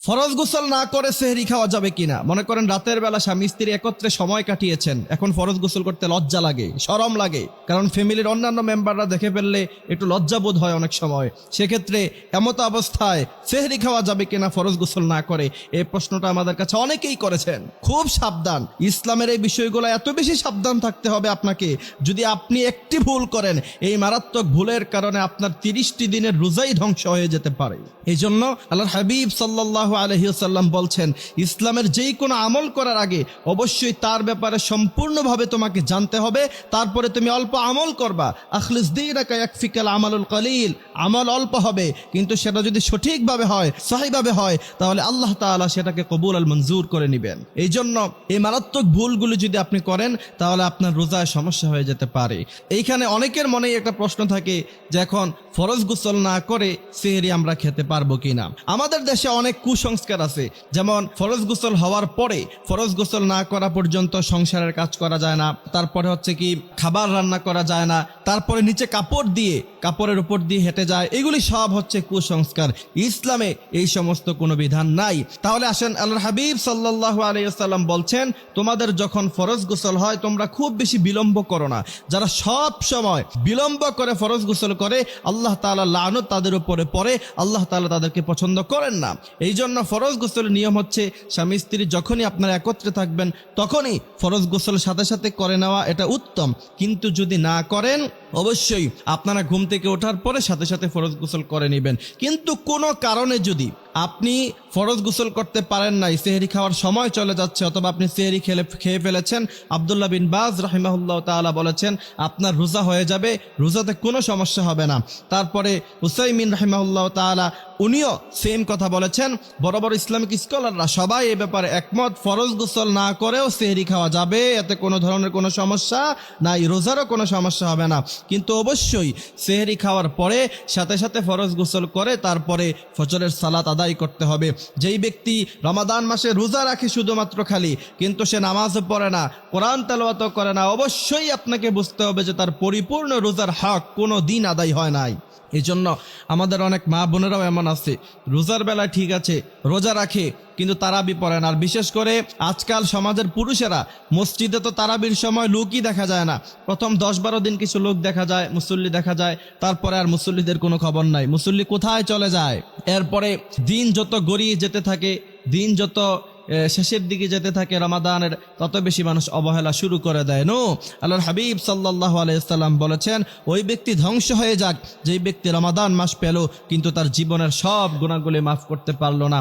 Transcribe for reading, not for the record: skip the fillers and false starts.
ফরজ গোসল না করে সেহরি খাওয়া যাবে কিনা? মনে করেন রাতের বেলা স্বামী স্ত্রী একত্রে সময় কাটিয়েছেন, এখন ফরজ গোসল করতে লজ্জা লাগে, শরম লাগে, কারণ ফ্যামিলির অন্যান্য মেম্বাররা দেখে ফেললে একটু লজ্জাবোধ হয় অনেক সময়। সেক্ষেত্রে এমত অবস্থায় সেহরি খাওয়া যাবে কিনা ফরজ গোসল না করে? এই প্রশ্নটা আমাদের কাছে অনেকেই করেছেন। খুব সাবধান, ইসলামের এই বিষয়গুলো এত বেশি সাবধান থাকতে হবে আপনাকে। যদি আপনি একটি ভুল করেন, এই মারাত্মক ভুলের কারণে আপনার 30টি দিনের রোজাই ধ্বংস হয়ে যেতে পারে। এই জন্য আল্লাহর হাবিব সাল্লাল্লাহু আলাইহি ওয়াসাল্লাম বলছেন, ইসলামের যেই কোনো আমল করার আগে অবশ্যই তার ব্যাপারে সম্পূর্ণভাবে তোমাকে জানতে হবে, তারপরে তুমি অল্প আমল করবা। আখলিস দীনাকা ইয়াকফিকাল আমালুল কলিল, আমল অল্প হবে কিন্তু সেটা যদি সঠিকভাবে হয়, সহিভাবে হয়, তাহলে আল্লাহ তাআলা সেটাকে কবুল আর মঞ্জুর করে নেবেন। এই জন্য এই মারাত্মক ভুলগুলো যদি আপনি করেন, তাহলে আপনার রোজায় সমস্যা হয়ে যেতে পারে। এইখানে অনেকের মনেই একটা প্রশ্ন থাকে যে এখন ফরজ গোসল না করে সেহরি আমরা খেতে পারবো কিনা। আমাদের দেশে অনেক কুসংস্কার আছে, যেমন ফরজ গোসল হওয়ার পরে, ফরজ গোসল না করা পর্যন্ত সংসারের কাজ করা যায় না, তারপরে হচ্ছে কি খাবার রান্না করা যায় না, তারপরে নিচে কাপড় দিয়ে, কাপড়ের উপর দিয়ে হেঁটে যায়। এগুলি সব হচ্ছে কুসংস্কার। ইসলামে এই সমস্ত কোনো বিধান নাই। তাহলে আসেন, আল্লাহর হাবিব সাল্লাল্লাহু আলাইহি ওয়াসাল্লাম বলছেন, তোমাদের যখন ফরজ গোসল হয় তোমরা খুব বেশি বিলম্ব করো না। যারা সব সময় বিলম্ব করে ফরজ গোসল করে, আল্লাহ তাআলা লানত তাদের উপরে পড়ে, আল্লাহ তাআলা তাদেরকে পছন্দ করেন না। এই জন্য ফরজ গোসলের নিয়ম হচ্ছে, স্বামী স্ত্রী যখনই আপনারা একত্রে থাকবেন তখনই ফরজ গোসল সাথে সাথে করে নেওয়া, এটা উত্তম। কিন্তু যদি না করেন, অবশ্যই আপনারা ঘুম থেকে ওঠার পরে সাথে সাথে ফরজ গোসল করে নেবেন। কিন্তু কোনো কারণে যদি আপনি ফরজ গোসল করতে পারেন নাই, সেহরি খাওয়ার সময় চলে যাচ্ছে, অথবা আপনি সেহরি খেয়ে ফেলেছেন, আব্দুল্লাহ বিন বাজ রাহিমাহুল্লাহ তাআলা বলেছেন আপনার রোজা হয়ে যাবে, রোজাতে কোনো সমস্যা হবে না। তারপরে উসাইমিন রাহিমাহুল্লাহ তাআলা উনিও সেম কথা বলেছেন। বড় বড় ইসলামিক স্কলাররা সবাই এ ব্যাপারে একমত, ফরজ গোসল না করেও সেহরি খাওয়া যাবে, এতে কোনো ধরনের কোনো সমস্যা নাই, রোজারও কোনো সমস্যা হবে না। কিন্তু অবশ্যই সেহরি খাওয়ার পরে সাথে সাথে ফরজ গোসল করে তারপরে ফজরের সালাত আদায় করতে হবে। যেই ব্যক্তি রমাদান মাসে রোজা রাখে শুধুমাত্র খালি, কিন্তু সে নামাজও পড়ে না, কোরআন তেলাওয়াতও করে না, অবশ্যই আপনাকে বুঝতে হবে যে তার পরিপূর্ণ রোজার হক কোনো দিন আদায় হয় নাই। এই জন্য আমাদের অনেক মা বোনেরাও এমন আছে, রোজার বেলায় ঠিক আছে রোজা রাখে কিন্তু তারাবি পড়ে না। আর বিশেষ করে আজকাল সমাজের পুরুষেরা, মসজিদে তো তারাবির সময় লোকই দেখা যায় না। প্রথম 10-12 দিন কিছু লোক দেখা যায়, মুসল্লি দেখা যায়, তারপরে আর মুসল্লিদের কোনো খবর নাই, মুসল্লি কোথায় চলে যায়। এরপরে দিন যত গড়িয়ে যেতে থাকে, দিন যত শেষের দিকে যেতে থাকে রমাদানের, তত বেশি মানুষ অবহেলা শুরু করে দেয়। নো, আল্লাহর হাবিব সাল্লাল্লাহু আলাইহি ওয়াসাল্লাম বলেছেন, ওই ব্যক্তি ধ্বংস হয়ে যাক যেই ব্যক্তি রমাদান মাস পেল কিন্তু তার জীবনের সব গুনাহগুলি মাফ করতে পারলো না।